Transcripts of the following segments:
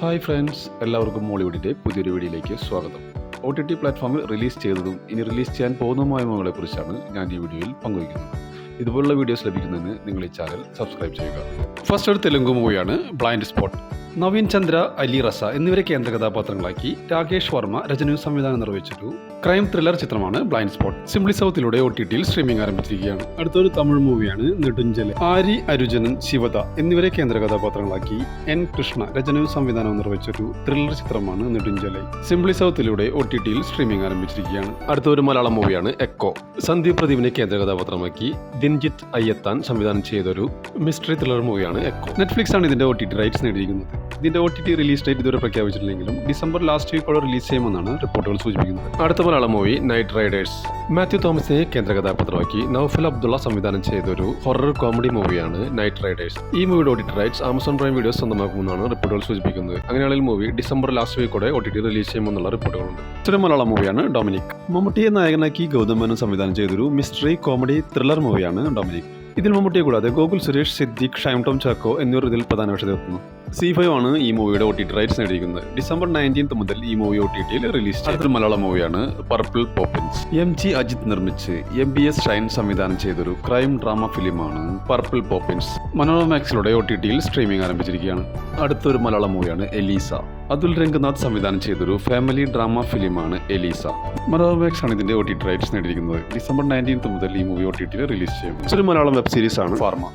Hi friends, എല്ലാവർക്കും മോളിവുഡിൻ്റെ പുതിയൊരു വീഡിയോയിലേക്ക് സ്വാഗതം. OTT പ്ലാറ്റ്ഫോമിൽ റിലീസ് ചെയ്തതും ഇനി റിലീസ് ചെയ്യാൻ പോകുന്നതുമായ മൂവികളെക്കുറിച്ചാണ് ഞാൻ ഈ വീഡിയോയിൽ പങ്കുവയ്ക്കുന്നത്. ഇതുപോലുള്ള വീഡിയോസ് ലഭിക്കുന്നതിന് നിങ്ങൾ ഈ ചാനൽ സബ്സ്ക്രൈബ് ചെയ്യുക. ഫസ്റ്റ് ഒരു തെലുങ്ക് മൂവിയാണ് ബ്ലൈൻഡ് സ്പോട്ട്. നവീൻ ചന്ദ്ര, അലി റസ എന്നിവരെ കേന്ദ്ര കഥാപാത്രങ്ങളാക്കി രാകേഷ് വർമ്മ രചനയും സംവിധാനം നിർവഹിച്ചൊരു ക്രൈം ത്രില്ലർ ചിത്രമാണ് ബ്ലൈൻഡ് സ്പോട്ട്. സിംപ്ലി സൗത്തിലൂടെ OTTയിൽ സ്ട്രീമിംഗ് ആരംഭിച്ചിരിക്കുകയാണ്. അടുത്തൊരു തമിഴ് മൂവിയാണ് നെടുഞ്ചെല്. ആരി അരുജനൻ, ശിവദ എന്നിവരെ കേന്ദ്ര കഥാപാത്രങ്ങളാക്കി N കൃഷ്ണ രചനയും സംവിധാനവും നിർവഹിച്ചൊരു ത്രില്ലർ ചിത്രമാണ് നെടുഞ്ചെല്. സിംപ്ലി സൗത്തിലൂടെ OTTയിൽ സ്ട്രീമിംഗ് ആരംഭിച്ചിരിക്കുകയാണ്. അടുത്തൊരു മലയാളം മൂവിയാണ് എക്കോ. സന്ദീപ് പ്രദീപിനെ കേന്ദ്ര കഥാപാത്രമാക്കി ദിൻജിത്ത് അയ്യത്താൻ സംവിധാനം ചെയ്തൊരു മിസ്റ്ററി ത്രില്ലർ മൂവിയാണ് എക്കോ. നെറ്റ്ഫ്ലിക്സ് ആണ് ഇതിന്റെ OTT റൈറ്റ്സ് നേടിയിരിക്കുന്നത്. ഇതിന്റെ OTT റിലീസ് ഡേറ്റ് ഇതുവരെ പ്രഖ്യാപിച്ചിട്ടില്ലെങ്കിലും ഡിസംബർ ലാസ്റ്റ് വീക്കോടെ റിലീസ് ചെയ്യുമെന്നാണ് റിപ്പോർട്ടുകൾ സൂചിപ്പിക്കുന്നത്. അടുത്ത Malayalam movie Night Riders. Mathew തോമസിനെ കേന്ദ്ര കഥാപാത്രമാക്കി നൗഫൽ അബ്ദുള്ള സംവിധാനം ചെയ്തൊരു ഹൊറർ കോമഡി മൂവിയാണ് നൈറ്റ് റൈഡേഴ്സ്. ഈ മൂവിയുടെ OTT rights Amazon Prime videos സ്വന്തമാക്കുമെന്നാണ് റിപ്പോർട്ടുകൾ സൂചിപ്പിക്കുന്നത്. അങ്ങനെയാണെങ്കിൽ മൂവി ഡിസംബർ ലാസ്റ്റ് വീക്കോടെ OTT റിലീസ് ചെയ്യുമെന്നുള്ള റിപ്പോർട്ടുകളുണ്ട്. മറ്റൊരു മലയാളം മൂവിയാണ് ഡൊമിനിക്. മമ്മൂട്ടിയെ നായകനാക്കി ഗൗതം മേനോൻ സംവിധാനം ചെയ്തൊരു മിസ്റ്ററി കോമഡി ത്രില്ലർ മൂവിയാണ് ഡൊമിനിക്. ഇതിൽ മമ്മൂട്ടിയെ കൂടാതെ ഗോകുൽ സുരേഷ്, സിദ്ദിഖ്, ഷൈം ടോം ചാക്കോ എന്നിവർ ഇതിൽ പ്രധാന വേഷത്തിലെത്തുന്നു. C5 ആണ് ഈ മൂവിയുടെ OTT റൈറ്റ്സ് നേടിയിരിക്കുന്നത്. ഡിസംബർ 19 മുതൽ ഈ മൂവി OTTയിൽ റിലീസ് ചെയ്യും. അടുത്തൊരു മലയാളം മൂവിയാണ് പർപ്പിൾ പോപ്പിൻസ്. MG അജിത് നിർമ്മിച്ച് MBS ഷൈൻ സംവിധാനം ചെയ്തൊരു ക്രൈം ഡ്രാമ ഫിലിമാണ് പർപ്പിൾ പോപ്പിൻസ്. മനോരമ മാക്സിലൂടെ OTTയിൽ സ്ട്രീമിംഗ് ആരംഭിച്ചിരിക്കുകയാണ്. അടുത്തൊരു മലയാളം മൂവിയാണ് എലീസ. അതുൽ രംഗനാഥ് സംവിധാനം ചെയ്തൊരു ഫാമിലി ഡ്രാമ ഫിലിമാണ് എലീസ. മനോരമ മാക്സ് ആണ് ഇതിന്റെ OTT റൈറ്റ്സ് നേടിയിരിക്കുന്നത്. ഡിസംബർ 19 മുതൽ ഈ മൂവി OTTയിൽ റിലീസ് ചെയ്യും. ഒരു മലയാളം വെബ് സീരീസ് ആണ് ഫാർമ.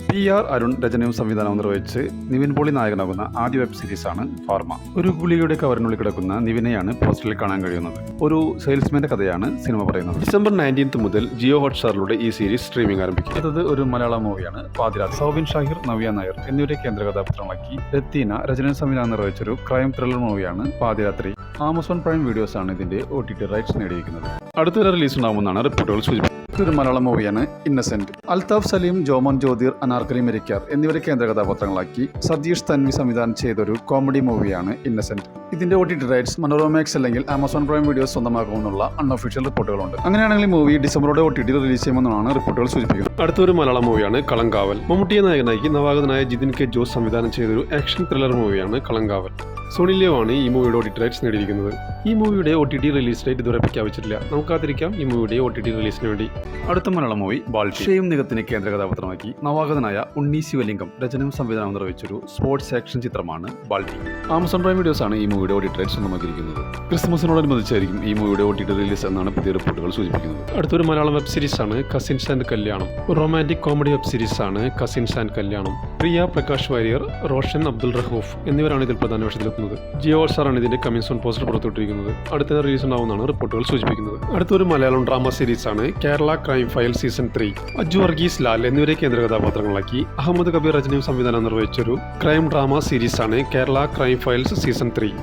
PR അരുൺ രചനയും സംവിധാനവും നിർവഹിച്ച് നിവിൻ പോളി നായകനാകുന്ന ആദ്യ വെബ് സീരീസ് ആണ് ഫാർമ. ഒരു ഗുളികയുടെ കവറിനുള്ളിൽ കിടക്കുന്ന നിവിനെയാണ് പോസ്റ്ററിൽ കാണാൻ കഴിയുന്നത്. ഒരു സെയിൽസ്മാന്റെ കഥയാണ് സിനിമ പറയുന്നത്. ഡിസംബർ 19 മുതൽ ജിയോ ഹോട്ട്സ്റ്റാറിലൂടെ ഈ സീരീസ് സ്ട്രീമിംഗ് ആരംഭിക്കും. അടുത്തത് ഒരു മലയാളം മൂവിയാണ് പാതിരാത്രി. സൗബിൻ ഷാഹിർ, നവ്യ നായർ എന്നിവരെ കേന്ദ്ര കഥാപാത്രമാക്കി രത്തീന രചനയും സംവിധാനം നിർവഹിച്ചൊരു ക്രൈം ത്രില്ലർ മൂവിയാണ് പാതിരാത്രി. ആമസോൺ പ്രൈം വീഡിയോസ് ആണ് ഇതിന്റെ OTT റൈറ്റ്സ് നേടിയിരിക്കുന്നത്. അടുത്തൊരു റിലീസ് ഉണ്ടാവുമെന്നാണ് റിപ്പോർട്ടുകൾ സൂചിപ്പിക്കുന്നത്. ഒരു മലയാളം മൂവിയാണ് ഇന്നസെന്റ്. അൽതാഫ് സലീം, ജോമോൻ ജ്യോതിർ, അനാർക്കലി മെരിക്കാർ എന്നിവരെ കേന്ദ്ര കഥാപാത്രങ്ങളാക്കി സതീഷ് തൻവി സംവിധാനം ചെയ്തൊരു കോമഡി മൂവിയാണ് ഇന്നസെന്റ്. ഇതിന്റെ OTT റൈറ്റ്സ് മനോരമ മാക്സ് അല്ലെങ്കിൽ ആമസോൺ പ്രൈം വീഡിയോസ് സ്വന്തമാക്കുമെന്നുള്ള അൺഒഫീഷ്യൽ റിപ്പോർട്ടുകളുണ്ട്. അങ്ങനെയാണെങ്കിൽ മൂവി ഡിസംബറോടെ OTTയിൽ റിലീസ് ചെയ്യുമെന്നാണ് റിപ്പോർട്ടുകൾ സൂചിപ്പിക്കുന്നത്. അടുത്തൊരു മലയാളം മൂവിയാണ് കളങ്കാവൽ. മമ്മൂട്ടിയെ നായകനാക്കി നവാഗതനായ ജിതിൻ കെ ജോസ് സംവിധാനം ചെയ്തൊരു ആക്ഷൻ ത്രില്ലർ മൂവിയാണ് കളങ്കാവൽ. സോണി ലിയോ ആണ് ഈ മൂവിയുടെ OTT റൈറ്റ്സ് നേടിയിരിക്കുന്നത്. ഈ മൂവിയുടെ OTT റിലീസ് ഡേറ്റ് ഇതുവരെ പ്രഖ്യാപിച്ചിട്ടില്ല. നമുക്ക് കാത്തിരിക്കാം ഈ മൂവിയുടെ OTT റിലീസിന് വേണ്ടി. അടുത്ത മലയാളം മൂവി ബാൾട്ടി. ഷെയ്ം നിഗത്തിനെ കേന്ദ്ര കഥാപാത്രമാക്കി നവാഗതനായ ഉണ്ണി ശിവലിംഗം രചനയും സംവിധാനം നിർവഹിച്ചൊരു സ്പോർട്സ് ആക്ഷൻ ചിത്രമാണ് ബാൾട്ടി. ആമസോൺ പ്രൈം വീഡിയോസ് ആണ് ഈ മൂവിയുടെ OTT റൈറ്റ്സ് സ്വന്തമാക്കിയിരിക്കുന്നത്. ക്രിസ്മസിനോടനുബന്ധിച്ചായിരിക്കും ഈ മൂവിയുടെ OTT റിലീസ് എന്നാണ് പുതിയ റിപ്പോർട്ടുകൾ സൂചിപ്പിക്കുന്നത്. അടുത്തൊരു മലയാളം വെബ് സീരീസ് ആണ് കസിൻസ് ആൻഡ് കല്യാണം. റൊമാന്റിക് കോമഡി വെബ് സീരീസ് ആണ് കസിൻസ് ആൻഡ് കല്യാണം. പ്രിയ പ്രകാശ് വാര്യർ, റോഷൻ അബ്ദുൾ റഹൂഫ് എന്നിവരാണ് ഇതിൽ പ്രധാന വേഷത്തിലെത്തുന്നത്. ജിയോ ഹോട്ട്സ്റ്റാർ ആണ് ഇതിന്റെ കമ്മിങ് സൂൺ പോസ്റ്റർ പുറത്തുവിട്ടിരിക്കുന്നത്. അടുത്ത റിലീസ് ഉണ്ടാവുമെന്നാണ് റിപ്പോർട്ടുകൾ സൂചിപ്പിക്കുന്നത്. അടുത്തൊരു മലയാളം ഡ്രാമ സീരീസ് ആണ് Kerala crime file season 3. Aju Varghese, Lal എന്നിവരെ കേന്ദ്ര കഥാപാത്രങ്ങളാക്കി അഹമ്മദ് കബീർ രചനയും സംവിധാനം നിർവഹിച്ചൊരു ക്രൈം ഡ്രാമ സീരീസ് ആണ് Kerala crime files season 3.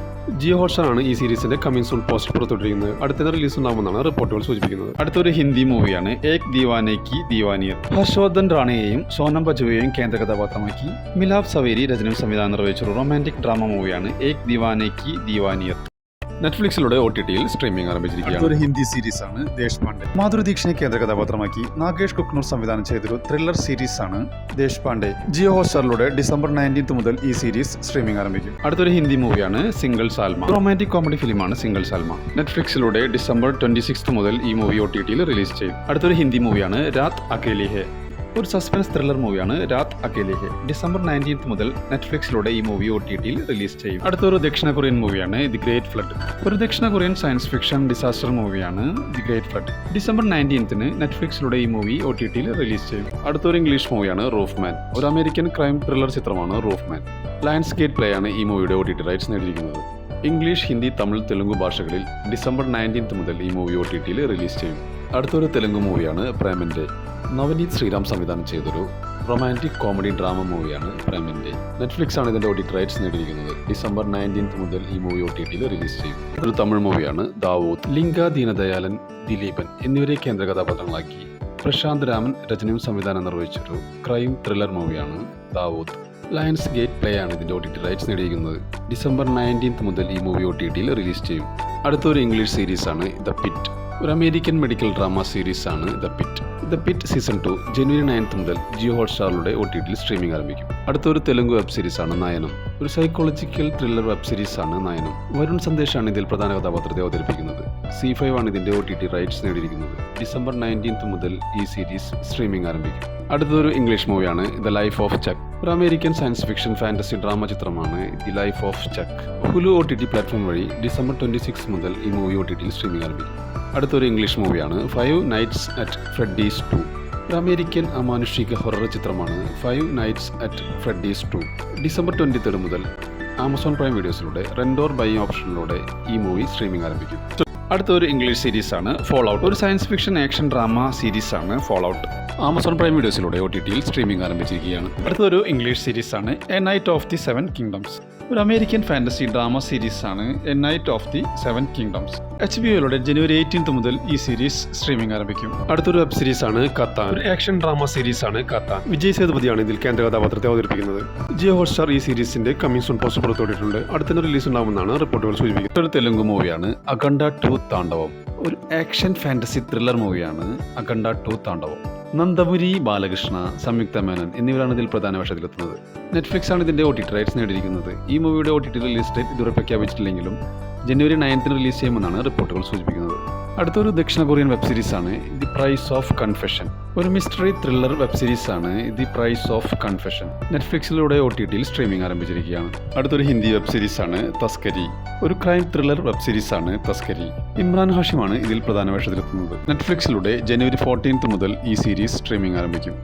Jio Hotstar ആണ് ഈ സീരീസിന്റെ കമ്മിങ് സൂൺ പോസ്റ്റർ പുറത്തുവിട്ടിരിക്കുന്നത്. അടുത്ത റിലീസ് ഉണ്ടാവുമെന്നാണ് റിപ്പോർട്ടുകൾ സൂചിപ്പിക്കുന്നത്. അടുത്തൊരു ഹിന്ദി മൂവിയാണ് ഏക് ദീവാനെ കി ദീവാനിയത്ത്. ഹർഷവർദ്ധൻ റാണയെയും സോനം ബജുവയെയും കേന്ദ്ര കഥാപാത്രമാക്കി മിലാപ് സവേരി രചനയും സംവിധാനം നിർവഹിച്ചൊരു റൊമാന്റിക് ഡ്രാമ മൂവിയാണ് ഏക് ദീവാനെ കി ദീവാനിയത്ത്. നെറ്റ്ഫ്ലിക്സിലൂടെ OTTയിൽ സ്ട്രീമിംഗ് ആരംഭിച്ചിരിക്കുകയാണ്. ഒരു ഹിന്ദി സീരീസ് ആണ് ദേശ്പാണ്ഡെ. മാധുരി ദീക്ഷിനെ കേന്ദ്ര കഥാപാത്രമാക്കി നാഗേഷ് കുക്നൂർ സംവിധാനം ചെയ്തൊരു ത്രില്ലർ സീരീസ് ആണ് ദേശ്പാണ്ഡെ. ജിയോ ഹോട്ട്സ്റ്റാറിലൂടെ ഡിസംബർ 19 മുതൽ ഈ സീരീസ് സ്ട്രീമിംഗ് ആരംഭിക്കും. അടുത്തൊരു ഹിന്ദി മൂവിയാണ് സിംഗിൾ സാൽമ. റൊമാന്റിക് കോമഡി ഫിലിമാണ് സിംഗിൾ സാൽമ. നെറ്റ്ഫ്ലിക്സിലൂടെ ഡിസംബർ 26 മുതൽ ഈ മൂവി OTTയിൽ റിലീസ് ചെയ്യും. അടുത്തൊരു ഹിന്ദി മൂവിയാണ് രാത് അകേലി ഹെ. ഒരു സസ്പെൻസ് ത്രില്ലർ മൂവിയാണ് രാത് അകേലി ഹെ. ഡിസംബർ 19 മുതൽ നെറ്റ്ഫ്ലിക്സിലൂടെ ഈ മൂവി OTTയിൽ റിലീസ് ചെയ്യും. അടുത്തൊരു ദക്ഷിണ കൊറിയൻ മൂവിയാണ് ദി ഗ്രേറ്റ് ഫ്ലഡ്. ഒരു ദക്ഷിണ കൊറിയൻ സയൻസ് ഫിക്ഷൻ ഡിസാസ്റ്റർ മൂവിയാണ് ദി ഗ്രേറ്റ് ഫ്ലഡ്. ഡിസംബർ 19 നെറ്റ്ഫ്ലിക്സിലൂടെ ഈ മൂവി OTTയിൽ റിലീസ് ചെയ്യും. അടുത്തൊരു ഇംഗ്ലീഷ് മൂവിയാണ് റൂഫ്മാൻ. ഒരു അമേരിക്കൻ ക്രൈം ത്രില്ലർ ചിത്രമാണ് റൂഫ്മാൻ. ലയൺസ് ഗേറ്റ് പ്ലേ ആണ് ഈ മൂവിയുടെ OTT റൈറ്റ്സ് നേടിയിരിക്കുന്നത്. ഇംഗ്ലീഷ്, ഹിന്ദി, തമിഴ്, തെലുങ്ക് ഭാഷകളിൽ ഡിസംബർ 19 മുതൽ ഈ മൂവി OTTയിൽ റിലീസ് ചെയ്യും. അടുത്തൊരു തെലുങ്ക് മൂവിയാണ് പ്രേമന്റെ. നവനീത് ശ്രീറാം സംവിധാനം ചെയ്തൊരു റൊമാന്റിക് കോമഡി ഡ്രാമ മൂവിയാണ് പ്രേമന്റെ. നെറ്റ്ഫ്ലിക്സ് ആണ് ഇതിന്റെ OTT റൈറ്റ്സ് നേടിയിരിക്കുന്നത്. ഡിസംബർ 19 മുതൽ ഈ മൂവി OTTയിൽ റിലീസ് ചെയ്യും. ഒരു തമിഴ് മൂവിയാണ് ദാവൂദ്. ലിംഗ ദീനദയാലൻ, ദിലീപൻ എന്നിവരെ കേന്ദ്ര കഥാപാത്രങ്ങളാക്കി പ്രശാന്ത് രാമൻ രചനയും സംവിധാനം നിർവഹിച്ചൊരു ക്രൈം ത്രില്ലർ മൂവിയാണ് ദാവൂദ്. ലയൺസ് ഗേറ്റ് പ്ലേ ആണ് ഇതിന്റെ OTT റൈറ്റ്സ് നേടിയിരിക്കുന്നത്. ഡിസംബർ 19 മുതൽ ഈ മൂവി OTTയിൽ റിലീസ് ചെയ്യും. അടുത്തൊരു ഇംഗ്ലീഷ് സീരീസ് ആണ് ദ പിറ്റ്. ഒരു അമേരിക്കൻ മെഡിക്കൽ ഡ്രാമ സീരീസ് ആണ് the pit. The pit season 2 ജനുവരി 9 മുതൽ ജിയോ ഹോട്ട്സ്റ്റാറിലൂടെ OTTയിൽ സ്ട്രീമിംഗ് ആരംഭിക്കും. അടുത്തൊരു തെലുങ്ക് വെബ് സീരീസാണ് നയനം. ഒരു സൈക്കോളജിക്കൽ ത്രില്ലർ വെബ് സീരീസാണ് നയനം. വരുൺ സന്ദേശാണ് ഇതിൽ പ്രധാന കഥാപാത്രത്തെ അവതരിപ്പിക്കുന്നത്. C5 ആണ് ഇതിന്റെ OTT റൈറ്റ്സ് നേടിയിരിക്കുന്നത്. ഡിസംബർ 19 മുതൽ ഈ സീരീസ് സ്ട്രീമിംഗ് ആരംഭിക്കും. അടുത്തൊരു ഇംഗ്ലീഷ് മൂവിയാണ് ദ ലൈഫ് ഓഫ് ചക്ക്. ഒരു American science fiction fantasy drama ചിത്രമാണ് The Life of Chuck. Hulu OTT platform വഴി ഡിസംബർ 26 മുതൽ ഈ മൂവി OTTയിൽ സ്ട്രീമിംഗ് ആരംഭിക്കും. അടുത്തൊരു ഇംഗ്ലീഷ് മൂവിയാണ് 5 Nights at Freddy's 2. ഒരു അമേരിക്കൻ അമാനുഷിക ഹൊറർ ചിത്രമാണ് 5 Nights at Freddy's 2. ഡിസംബർ 23 മുതൽ ആമസോൺ പ്രൈം വീഡിയോസിലൂടെ റെന്റ് ഓർ ബൈ ഓപ്ഷനിലൂടെ ഈ മൂവി സ്ട്രീമിംഗ് ആരംഭിക്കും. അടുത്തൊരു ഇംഗ്ലീഷ് സീരീസാണ് ഫോൾ ഔട്ട്. ഒരു സയൻസ് ഫിക്ഷൻ ആക്ഷൻ ഡ്രാമ സീരീസാണ് ഫോൾ ഔട്ട്. ആമസോൺ പ്രൈം വീഡിയോസിലൂടെ OTTയിൽ സ്ട്രീമിംഗ് ആരംഭിച്ചിരിക്കുകയാണ്. അടുത്തൊരു ഇംഗ്ലീഷ് സീരീസാണ് A Knight of the 7 Kingdoms. ഒരു അമേരിക്കൻ ഫാന്റസി ഡ്രാമ സീരീസാണ് A Knight of the 7 Kingdoms. HBO ജനുവരി 18 മുതൽ ഈ സീരീസ് സ്ട്രീമിംഗ് ആരംഭിക്കും. അടുത്തൊരു വെബ് സീരീസാണ് കത്താൻ. ഒരു ആക്ഷൻ ഡ്രാമ സീരീസാണ് കത്താൻ. വിജയ് സേതുപതിയാണ് ഇതിൽ കേന്ദ്ര കഥാപാത്രത്തെ അവതരിപ്പിക്കുന്നത്. ജിയോ ഹോട്ട്സ്റ്റാർ ഈ സീരീസിന്റെ കമ്മിങ് സൂൺ പോസ്റ്റർ പുറത്തുവിട്ടിട്ടുണ്ട്. അടുത്ത റിലീസ് ഉണ്ടാവുമെന്നാണ് റിപ്പോർട്ടുകൾ സൂചിപ്പിക്കുന്നത്. ഒരു തെലുങ്ക് മൂവിയാണ് അഖണ്ഡ 2 താണ്ഡവം. ഒരു ആക്ഷൻ ഫാന്റസി ത്രില്ലർ മൂവിയാണ് അഖണ്ഡ 2 താണ്ഡവം. നന്ദമുരി ബാലകൃഷ്ണ, സംയുക്ത മേനൻ എന്നിവരാണ് ഇതിൽ പ്രധാന വേഷത്തിലെത്തുന്നത്. നെറ്റ്ഫ്ലിക്സ് ആണ് ഇതിന്റെ OTT റൈറ്റ്സ് നേടിയിരിക്കുന്നത്. ഈ മൂവിയുടെ OTT റിലീസ് ഡേറ്റ് ഇതുവരെ പ്രഖ്യാപിച്ചിട്ടില്ലെങ്കിലും ജനുവരി 9 റിലീസ് ചെയ്യുമെന്നാണ് റിപ്പോർട്ടുകൾ സൂചിപ്പിക്കുന്നത്. അടുത്തൊരു ദക്ഷിണ കൊറിയൻ വെബ് സീരീസാണ് ദി പ്രൈസ് ഓഫ് കൺഫെഷൻ. ഒരു മിസ്റ്ററി ത്രില്ലർ വെബ് സീരീസാണ് ദി പ്രൈസ് ഓഫ് കൺഫെഷൻ. നെറ്റ്ഫ്ലിക്സിലൂടെ OTTയിൽ സ്ട്രീമിംഗ് ആരംഭിച്ചിരിക്കുകയാണ്. അടുത്തൊരു ഹിന്ദി വെബ് സീരീസാണ് തസ്കരി. ഒരു ക്രൈം ത്രില്ലർ വെബ് സീരീസാണ് തസ്കരി. ഇമ്രാൻ ഹാഷിമാണ് ഇതിൽ പ്രധാന വേഷത്തിലെത്തുന്നത്. നെറ്റ്ഫ്ലിക്സിലൂടെ ജനുവരി 14 മുതൽ ഈ സീരീസ് സ്ട്രീമിംഗ് ആരംഭിക്കും.